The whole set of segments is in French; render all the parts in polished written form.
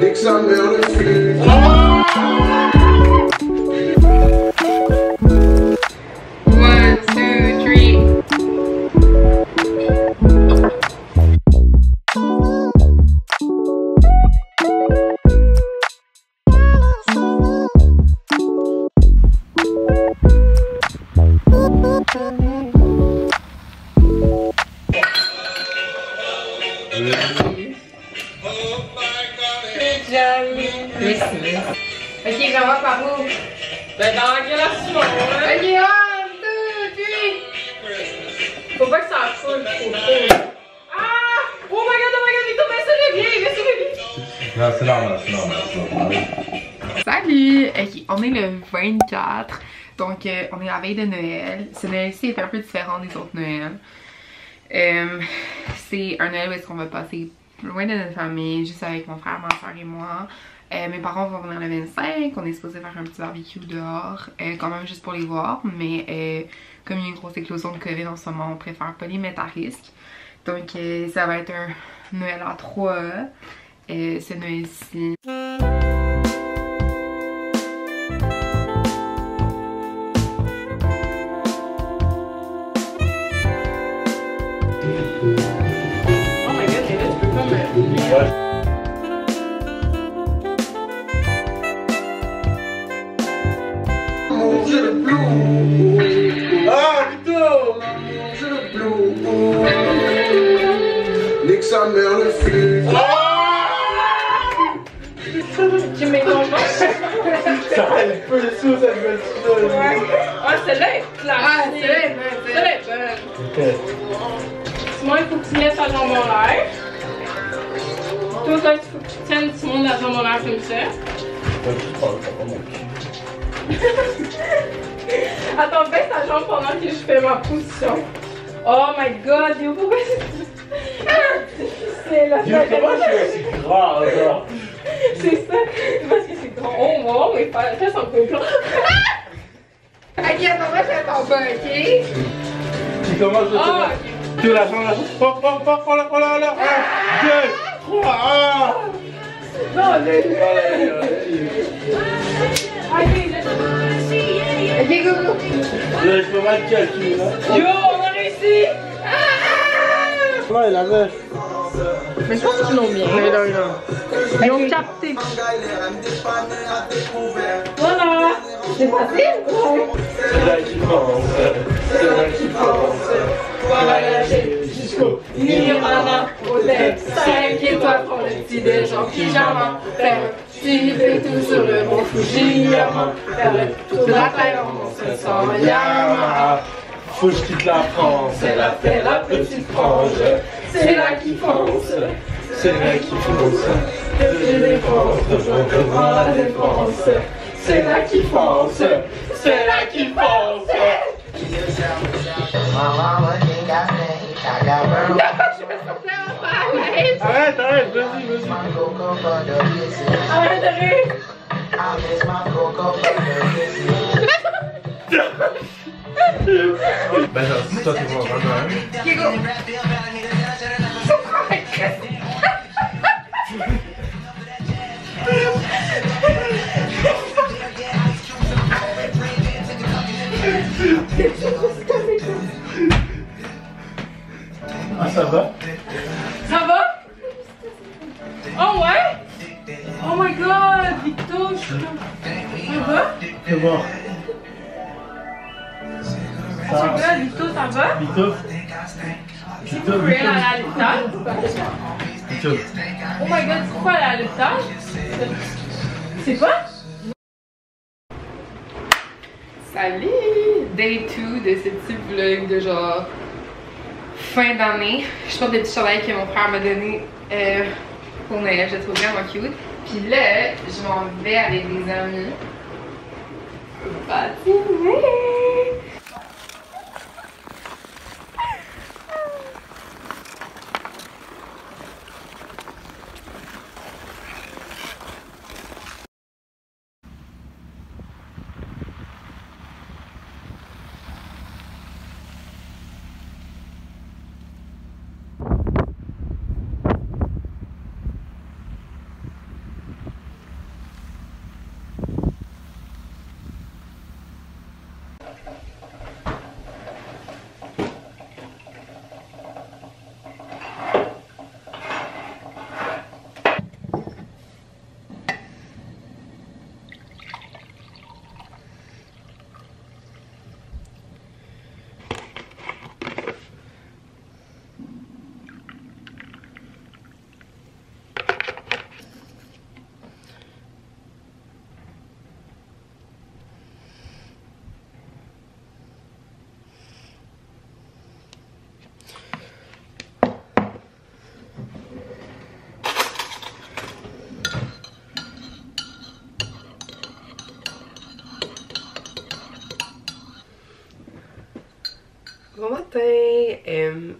Nique sa mère le flux. One, two, three. Ok, j'en vais par où? Ben dans la glaçon, hein? Ok, one, two, three. Faut pas que ça foule trop. Ah! Oh my god, Vito, mais ça le bien, mais ça le bien! Non, c'est normal, c'est normal. Salut! Ok, on est le 24, donc on est la veille de Noël. Ce Noël-ci est un peu différent des autres Noëls. C'est un Noël où est-ce qu'on va passer loin de notre famille, juste avec mon frère, ma soeur et moi. Mes parents vont venir le 25, on est supposé faire un petit barbecue dehors, quand même juste pour les voir, mais comme il y a une grosse éclosion de COVID en ce moment, on préfère pas les mettre à risque. Donc ça va être un Noël à 3, ce Noël-ci. Oh my god, mais là, tu peux pas me... Manger le blue. Ah putain, manger le blue. Nique sa mère le flux. Tu mets ton nom? Ça elle peut le sous, ça veut le sous. Ah, celle-là est classe. Ah, celle-là est bonne. Celle-là est bonne. Simon, il faut que tu mettes ta jambe en l'air. Toi, il faut que tu tiennes Simon la jambe en l'air comme ça. Attends, baisse ta jambe pendant que je fais ma position. Oh my god, yo, pourquoi c'est la Comment je suis aussi grand, genre? C'est ça, c'est parce que c'est grand. Oh, wow, mais fais son peu plan. Ok, attends, moi je fais ton bas, ok? Tu commences de Ah, te tu la jambe, oh là, oh là, là, 1, 2, 3, ah! non, allez, Ok, go, go! Là, je peux mal calculer, là. yo, on a réussi. Là, il avait. Mais je pense qu'ils l'ont bien. Mais là, ils ont capté. Voilà. C'est facile? C'est là qui pense. C'est là qui pense. Voyager jusqu'au Nirvana, au deck 5 étoiles pour le petit déj en pyjama. Faire un petit tout sur le bon Fujiyama. Faire le tour de la terre en montre sans Yamaha. Faut que je quitte la France. Elle a fait la petite frange. C'est là qui fonce. C'est là qui fonce. Depuis les dépenses, je reprends la dépense. C'est là qui fonce. C'est là qui fonce. Arrête, arrête, vas-y, vas-y. Arrête de rire. Ben, genre, si toi, t'es bon, vraiment. Ok, go! Ah, ça va? Ça va? Oh ouais? Oh my god, Victo, ça va? C'est bon. Oh my god, Victo, ça va? Vito? C'est pour aller à l'hôpital? Vito. Oh my god, c'est quoi aller à l'hôpital? C'est quoi? Salut! Day 2 de ce petit vlog de genre fin d'année. Je porte des petits chandails que mon frère m'a donné pour Noël, je les trouve vraiment cute. Puis là, je m'en vais avec des amis patiner!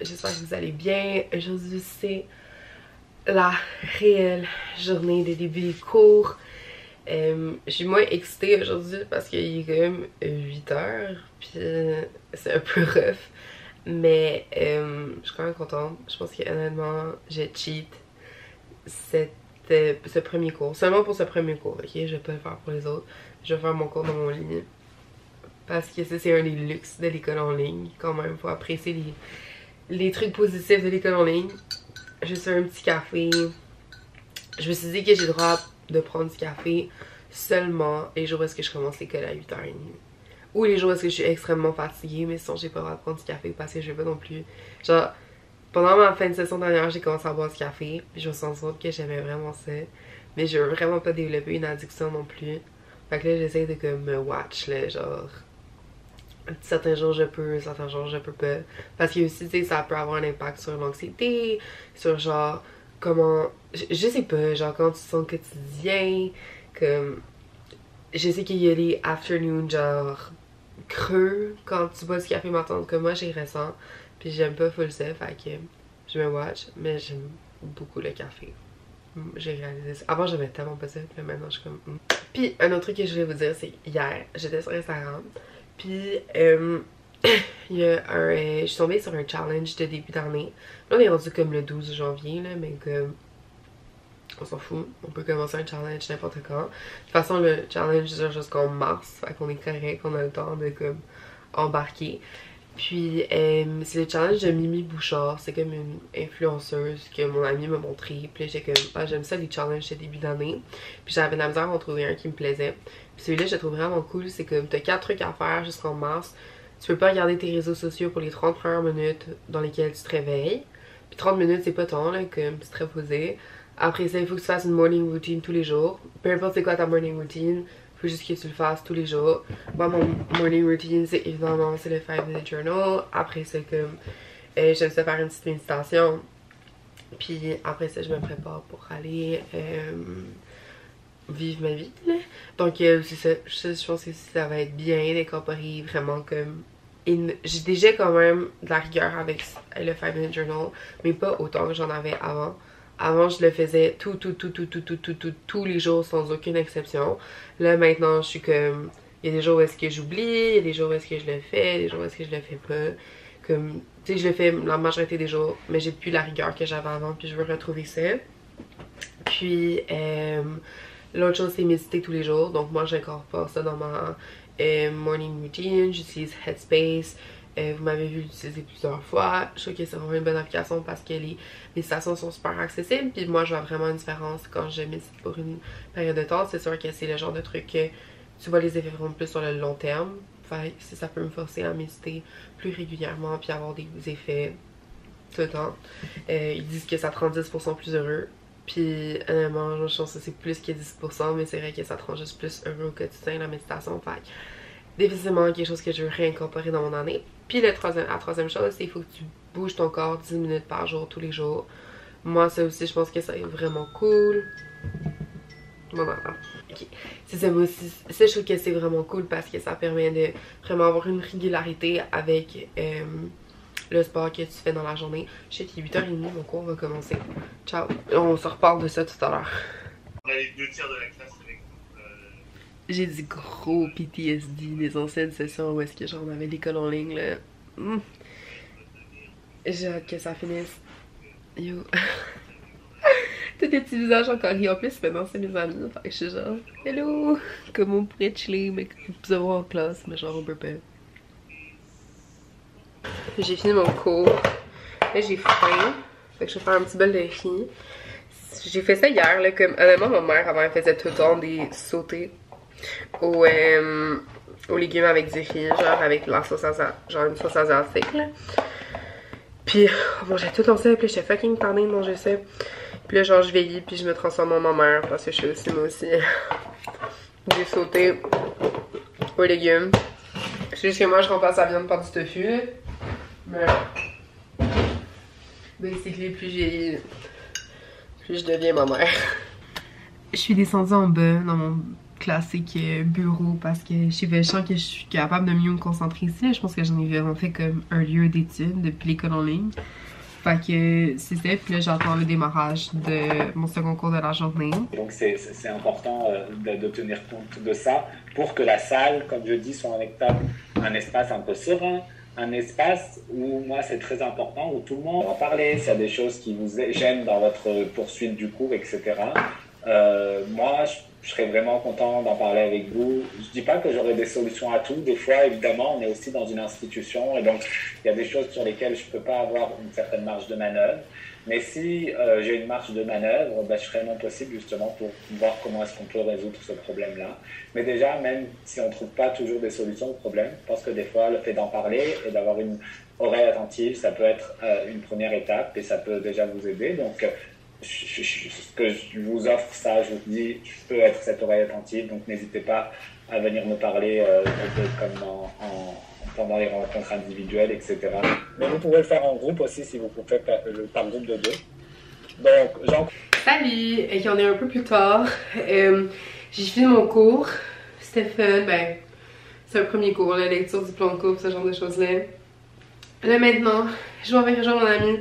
J'espère que vous allez bien. Aujourd'hui c'est la réelle journée de début des cours. Je suis moins excitée aujourd'hui parce qu'il est quand même 8h, puis c'est un peu rough. Mais je suis quand même contente. Je pense que honnêtement, je cheat ce premier cours. Seulement pour ce premier cours, ok? Je vais pas le faire pour les autres. Je vais faire mon cours dans mon lit. Parce que ça, c'est un des luxes de l'école en ligne. Quand même, faut apprécier les trucs positifs de l'école en ligne. Juste un petit café. Je me suis dit que j'ai le droit de prendre du café seulement les jours où est-ce que je commence l'école à 8h30. Ou les jours où est-ce que je suis extrêmement fatiguée, mais sinon j'ai pas le droit de prendre du café parce que je vais pas non plus. Genre, pendant ma fin de session dernière, j'ai commencé à boire du café. Puis je me suis rendu compte que j'aimais vraiment ça. Mais je veux vraiment pas développer une addiction non plus. Fait que là, j'essaie de comme me watch, là, genre. Certains jours je peux, certains jours je peux pas. Parce que aussi, tu sais, ça peut avoir un impact sur l'anxiété, sur genre, comment. Je sais pas, genre, comment tu te sens au quotidien. Comme. Je sais qu'il y a les afternoons, genre, creux quand tu bois du café matin. Comme moi, j'ai ressens. Puis j'aime pas full ça, fait que je me watch, mais j'aime beaucoup le café. J'ai réalisé ça. Avant, j'aimais tellement pas ça, mais maintenant, je suis comme. Puis, un autre truc que je voulais vous dire, c'est hier, j'étais sur Instagram. Puis, il y a je suis tombée sur un challenge de début d'année. Là, on est rendu comme le 12 janvier, là, mais comme. On s'en fout, on peut commencer un challenge n'importe quand. De toute façon, le challenge dure jusqu'en mars, fait qu'on est correct, on a le temps de comme embarquer. Puis, c'est le challenge de Mimi Bouchard. C'est comme une influenceuse que mon ami m'a montré. Puis j'étais comme, ah, j'aime ça les challenges de début d'année. Puis j'avais de la misère à en trouver un qui me plaisait. Puis celui-là, je le trouve vraiment cool. C'est comme, t'as 4 trucs à faire jusqu'en mars. Tu peux pas regarder tes réseaux sociaux pour les 30 premières minutes dans lesquelles tu te réveilles. Puis 30 minutes, c'est pas tant, là, comme tu te reposais. Après ça, il faut que tu fasses une morning routine tous les jours. Peu importe c'est quoi ta morning routine. Faut juste que tu le fasses tous les jours. Moi, mon morning routine, c'est évidemment c'est le 5-minute journal. Après, c'est comme j'aime ça faire une petite méditation. Puis après ça, je me prépare pour aller vivre ma vie. Là. Donc, c'est ça. Je pense que ça va être bien d'incorporer vraiment comme. J'ai déjà quand même de la rigueur avec le 5-minute journal, mais pas autant que j'en avais avant. Avant, je le faisais tous les jours sans aucune exception. Là, maintenant, je suis comme. Il y a des jours où est-ce que j'oublie, il y a des jours où est-ce que je le fais, des jours où est-ce que je le fais pas. Comme. Tu sais, je le fais la majorité des jours, mais j'ai plus la rigueur que j'avais avant, puis je veux retrouver ça. Puis, l'autre chose, c'est méditer tous les jours. Donc, moi, j'incorpore ça dans ma morning routine. J'utilise Headspace. Vous m'avez vu l'utiliser plusieurs fois. Je trouve que c'est vraiment une bonne application parce que les méditations sont super accessibles. Puis moi, je vois vraiment une différence quand je médite pour une période de temps. C'est sûr que c'est le genre de truc que tu vois les effets vraiment plus sur le long terme. Fait que ça peut me forcer à méditer plus régulièrement puis avoir des effets tout le temps. Ils disent que ça te rend 10% plus heureux. Puis honnêtement, je pense que c'est plus que 10%, mais c'est vrai que ça te rend juste plus heureux au quotidien, la méditation. Fait définitivement quelque chose que je veux réincorporer dans mon année. Puis la troisième chose, c'est qu'il faut que tu bouges ton corps 10 minutes par jour, tous les jours. Moi, ça aussi, je pense que ça est vraiment cool. Bon, non. Ok. C'est ça, moi aussi. Ça, je trouve que c'est vraiment cool parce que ça permet de vraiment avoir une régularité avec le sport que tu fais dans la journée. Je sais qu'il est 8h30, mon cours va commencer. Ciao. On se reparle de ça tout à l'heure. On a les 2 tiers de la classe avec nous. J'ai du gros PTSD des anciennes sessions où est-ce que j'en avais l'école en ligne là. J'ai hâte que ça finisse. Yo. Tous des petits visages encore ri en plus, maintenant c'est mes amis. Fait que je suis genre, hello! Comme on pourrait chiller, mais comme vous avoir en classe, mais genre on peut pas. J'ai fini mon cours. Là j'ai faim. Fait que je vais faire un petit bol de riz. J'ai fait ça hier, là, comme honnêtement ma mère avant elle faisait tout le temps des sautés aux légumes avec du riz, genre avec la sauce genre une sauce asiatique là. Puis bon j'ai tout lancé, puis j'étais fucking tannée de manger ça. Puis là genre je vieillis puis je me transforme en ma mère parce que je suis aussi moi aussi j'ai sauté aux légumes. C'est juste que moi je remplace la viande par du tofu. Mais basically plus j'ai plus je deviens ma mère. Je suis descendue en bas dans mon classique bureau parce que je sens que je suis capable de mieux me concentrer ici. Là. Je pense que j'en ai vraiment fait comme un lieu d'études depuis l'école en ligne. Fait que c'est ça, puis là j'attends le démarrage de mon second cours de la journée. Donc c'est important de tenir compte de ça pour que la salle, comme je dis, soit un espace un peu serein, un espace où moi c'est très important, où tout le monde va en parler, s'il y a des choses qui vous gênent dans votre poursuite du cours, etc. Moi je serais vraiment content d'en parler avec vous. Je dis pas que j'aurai des solutions à tout. Des fois, évidemment, on est aussi dans une institution et donc il y a des choses sur lesquelles je peux pas avoir une certaine marge de manœuvre. Mais si j'ai une marge de manœuvre, je ferai mon possible justement pour voir comment est-ce qu'on peut résoudre ce problème-là. Mais déjà, même si on ne trouve pas toujours des solutions au problème, je pense que des fois, le fait d'en parler et d'avoir une oreille attentive, ça peut être une première étape et ça peut déjà vous aider. Donc, ce que je vous offre, ça, je vous dis, je peux être cette oreille attentive, donc n'hésitez pas à venir me parler comme pendant les rencontres individuelles, etc. Mais vous pouvez le faire en groupe aussi si vous pouvez par groupe de 2. Donc, Jean. Salut! Et on est un peu plus tard. J'ai fini mon cours. C'était fun. Ben, c'est un premier cours, la lecture du plan de cours, ce genre de choses-là. Là maintenant, je vais rejoindre mon ami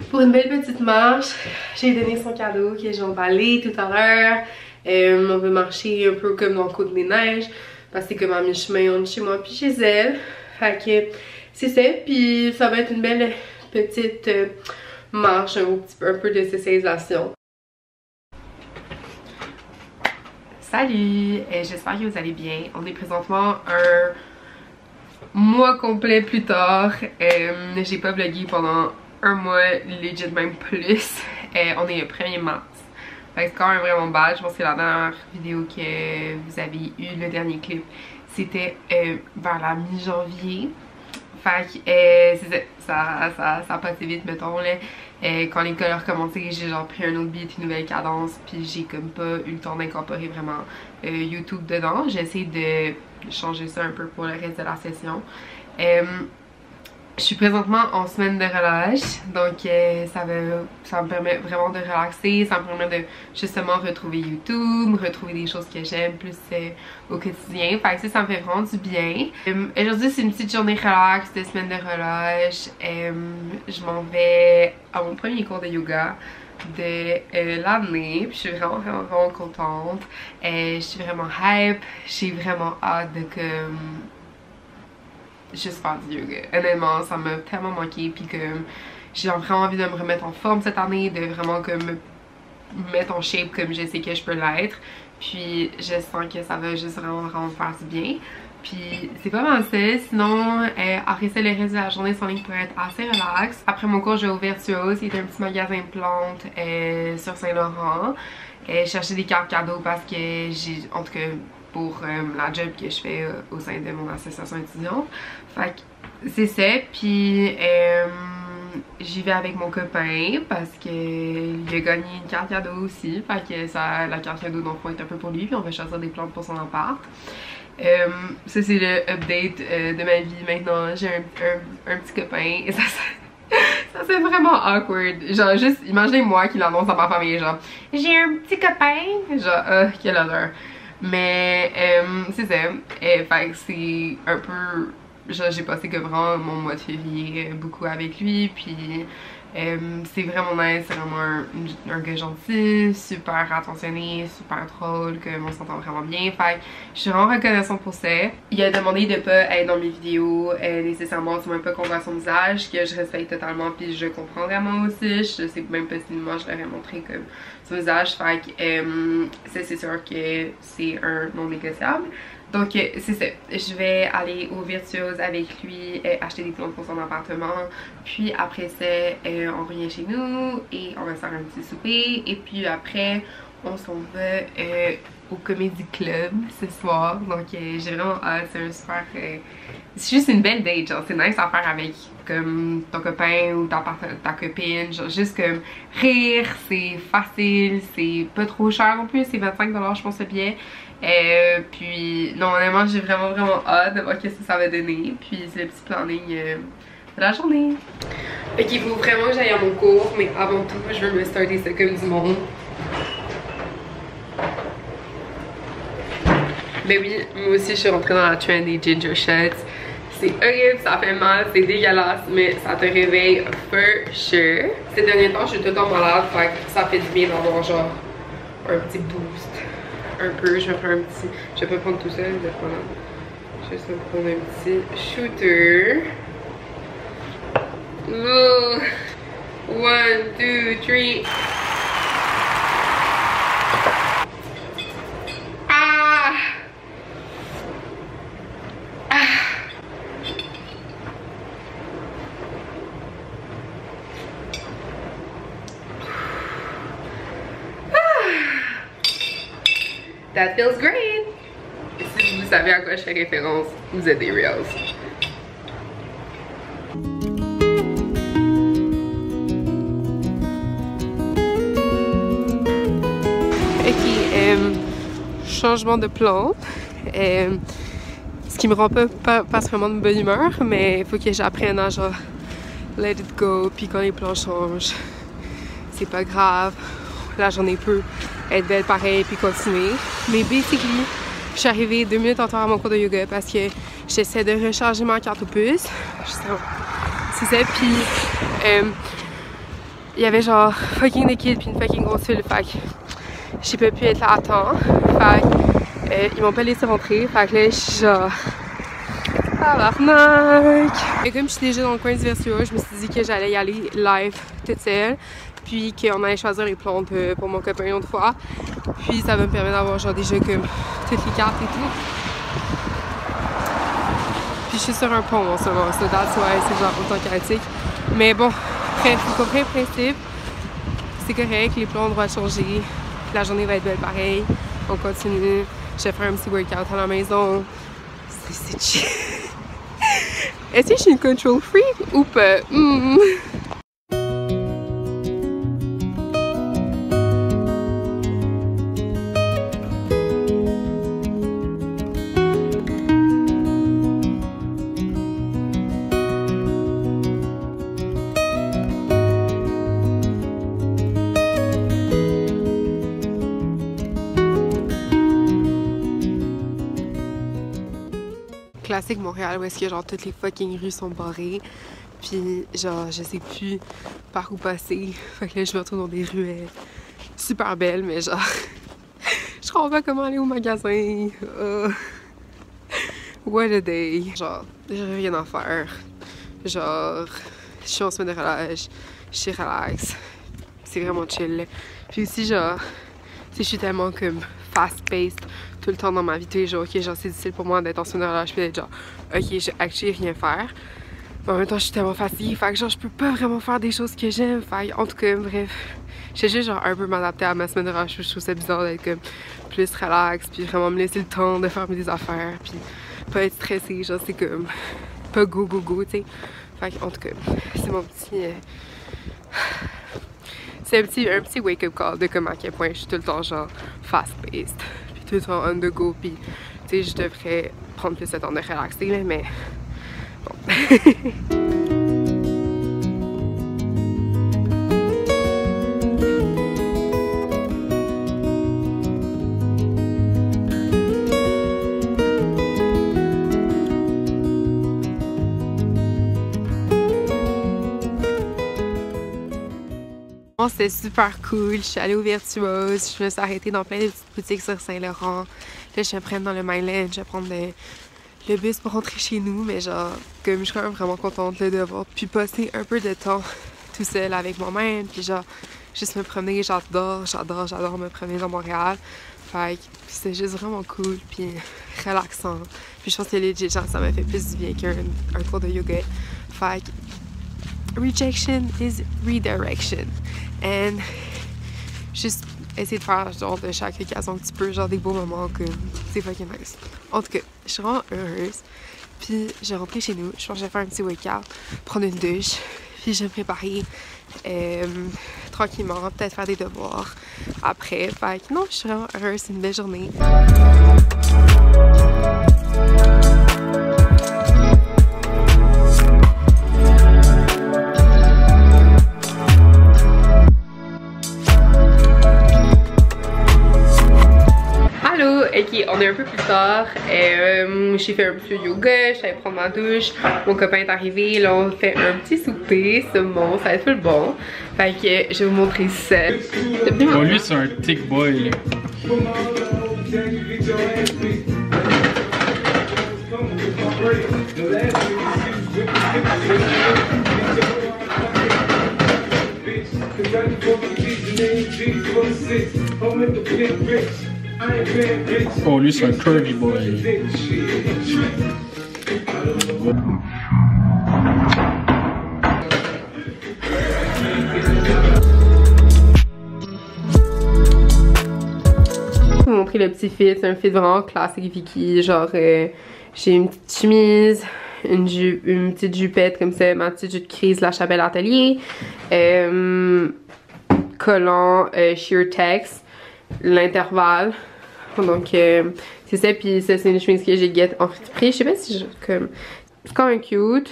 pour une belle petite marche. J'ai donné son cadeau que j'ai emballé tout à l'heure. On veut marcher un peu comme dans le Côte des Neiges parce que c'est comme à mi-chemin entre chez moi puis chez elle. Fait que c'est ça. Puis ça va être une belle petite marche, un peu de socialisation. Salut! J'espère que vous allez bien. On est présentement un mois complet plus tard. J'ai pas vlogué pendant un mois, legit même plus. On est le 1er mars. C'est quand même vraiment bad. Je pense que la dernière vidéo que vous avez eu, le dernier clip, c'était vers la mi-janvier. Fait que ça a passé vite, mettons là. Quand l'école a recommencé, j'ai genre pris un autre beat, une nouvelle cadence, puis j'ai comme pas eu le temps d'incorporer vraiment YouTube dedans. J'essaie de changer ça un peu pour le reste de la session. Je suis présentement en semaine de relâche, donc ça me permet vraiment de relaxer, ça me permet de justement retrouver YouTube, retrouver des choses que j'aime plus au quotidien. Fait que ça me fait vraiment du bien. Aujourd'hui c'est une petite journée relax, de semaine de relâche. Je m'en vais à mon premier cours de yoga de l'année, puis je suis vraiment contente. Je suis vraiment hype, j'ai vraiment hâte de juste faire du yoga. Honnêtement, ça m'a tellement manqué, puis que j'ai vraiment envie de me remettre en forme cette année, de vraiment comme me mettre en shape comme je sais que je peux l'être. Puis je sens que ça va juste vraiment faire du bien. Puis c'est pas mal ça. Sinon, après ça, le reste de la journée sur ligne pour être assez relax. Après mon cours, je vais au Virtuose, qui est un petit magasin de plantes sur Saint-Laurent. Chercher des cartes cadeaux parce que j'ai, en tout cas, pour la job que je fais au sein de mon association étudiante. Fait que c'est ça. Puis j'y vais avec mon copain parce qu'il a gagné une carte cadeau aussi. Fait que la carte cadeau dans le fond est un peu pour lui. Puis on va choisir des plantes pour son appart. Ça c'est le update de ma vie maintenant. J'ai un petit copain et ça c'est vraiment awkward. Genre juste imaginez moi qui l'annonce à ma famille, genre j'ai un petit copain, genre quelle honneur. Mais c'est ça. Fait que c'est un peu, genre j'ai passé que vraiment mon mois de février beaucoup avec lui, puis c'est vraiment nice, c'est vraiment un gars gentil, super attentionné, super drôle, qu'on s'entend vraiment bien. Fait que je suis vraiment reconnaissante pour ça. Il a demandé de pas être dans mes vidéos nécessairement, c'est même pas qu'on voit son visage, que je respecte totalement, puis je comprends vraiment aussi. Je sais même pas si moi je l'aurais montré comme son visage. Fait que ça c'est sûr que c'est un non négociable. Donc c'est ça, je vais aller au Virtuose avec lui, acheter des plantes pour son appartement, puis après ça, on revient chez nous et on va faire un petit souper, et puis après on s'en va au Comedy Club ce soir. Donc j'ai vraiment hâte, c'est un super, c'est juste une belle date, genre c'est nice à faire avec comme ton copain ou ta copine, genre juste comme rire, c'est facile, c'est pas trop cher non plus, c'est 25$ je pense le billet. Puis non, honnêtement j'ai vraiment hâte de voir ce que ça va donner. Puis c'est le petit planning de la journée. Ok, il faut vraiment que j'aille à mon cours, mais avant tout je veux me starter ça comme du monde. Mais oui, moi aussi je suis rentrée dans la trend des ginger shots. C'est horrible, ça fait mal, c'est dégueulasse, mais ça te réveille for sure. Ces derniers temps, je suis tout le temps malade, fait que ça fait du bien d'avoir genre un petit boost. Un peu, je vais faire un petit... Je vais pas prendre tout seul, je vais prendre... Je vais juste me prendre un petit shooter. Ooh. 1, 2, 3. Ah! Ah! That feels great! Et si vous savez à quoi je fais référence, vous êtes des reals. Changement de plan, ce qui me rend pas vraiment de bonne humeur, mais il faut que j'apprenne à genre let it go, puis quand les plans changent, c'est pas grave, la journée peut être belle pareil, puis continuer. Mais basically, je suis arrivée 2 minutes en retard à mon cours de yoga parce que j'essaie de recharger ma carte au puce, c'est ça, puis il y avait genre fucking des kids puis une fucking grosse file, fait que j'ai pas pu être là à temps, fait que, ils m'ont pas laissé rentrer, fait que là je suis genre tabarnak. Et comme je suis déjà dans le coin du Versio, je me suis dit que j'allais y aller live toute seule, puis qu'on allait choisir les plantes pour mon copain une autre fois, puis ça va me permettre d'avoir genre déjà comme toutes les cartes et tout. Puis je suis sur un pont en ce moment, so that's why c'est genre autant chaotique, mais bon, bref, vous comprenez le principe, c'est correct, les plans ont le droit de changer. La journée va être belle pareil, on continue, je vais faire un petit workout à la maison, c'est chill. Est-ce que je suis une control freak ou pas? Classique Montréal où est-ce que genre toutes les fucking rues sont barrées, puis genre je sais plus par où passer, fait que là je me retrouve dans des rues super belles, mais genre je comprends pas comment aller au magasin. What a day. Genre j'ai rien à faire, genre je suis en semaine de relâche, je suis relax, c'est vraiment chill. Puis aussi genre je suis tellement comme fast-paced tout le temps dans ma vie tous les jours, ok, genre c'est difficile pour moi d'être en semaine de relâche puis d'être genre ok, je vais actually rien faire, mais en même temps je suis tellement fatiguée, fait que genre je peux pas vraiment faire des choses que j'aime, fait en tout cas bref, j'ai juste genre un peu m'adapter à ma semaine de relâche. Je trouve ça bizarre d'être comme plus relax puis vraiment me laisser le temps de faire mes affaires puis pas être stressée, genre c'est comme pas go tu sais, fait en tout cas c'est mon petit c'est un petit wake-up call de comme à quel point je suis tout le temps genre fast-paced, puis tout le temps on the go, puis tu sais je devrais prendre plus le temps de relaxer là, mais bon. C'était super cool, je suis allée au Virtuose, je me suis arrêtée dans plein de petites boutiques sur Saint-Laurent. Là je vais prendre dans le Mainland, je vais prendre le bus pour rentrer chez nous, mais genre comme je suis quand même vraiment contente là, d'avoir pu passer un peu de temps tout seul avec moi-même, puis genre juste me promener, j'adore me promener dans Montréal. Fait que c'est juste vraiment cool puis relaxant. Puis je pense que legit genre ça m'a fait plus du bien qu'un cours de yoga. Fait que rejection is redirection. And juste essayer de faire genre de chaque occasion un petit peu genre des beaux moments comme c'est fucking nice. En tout cas, je suis vraiment heureuse. Puis je vais rentrer chez nous, je pense que je vais faire un petit workout, prendre une douche, puis je vais me préparer tranquillement, peut-être faire des devoirs après. Fait que non, je suis vraiment heureuse, c'est une belle journée. Ok, on est un peu plus tard. J'ai fait un petit yoga, j'allais prendre ma douche. Mon copain est arrivé, là on fait un petit souper. C'est bon, ça va être le bon. Fait que je vais vous montrer ça. Bon, lui c'est un thick boy là. Oh, lui c'est un curvy boy. Je vais vous montrer le petit fit, c'est un fit vraiment classique Vicky, genre j'ai une petite chemise, une petite jupette comme ça, ma petite jupe de crise La Chapelle Atelier, collant sheer text, l'intervalle, donc c'est ça, puis ça c'est une chemise que j'ai get en friperie, je sais pas si comme c'est quand même cute.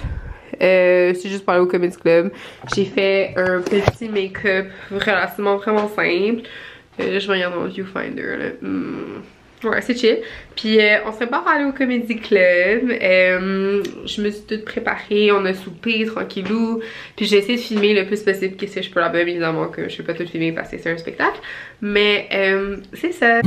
C'est juste pour aller au Comics Club. J'ai fait un petit make-up relativement vraiment simple. Là, je regarde mon viewfinder là. Ouais, c'est chill. Puis on se prépare à aller au Comedy Club. Je me suis toute préparée. On a soupé tranquillou. Puis j'ai essayé de filmer le plus possible que si je peux là-bas. Évidemment que je peux pas tout filmer parce que c'est un spectacle. Mais c'est ça.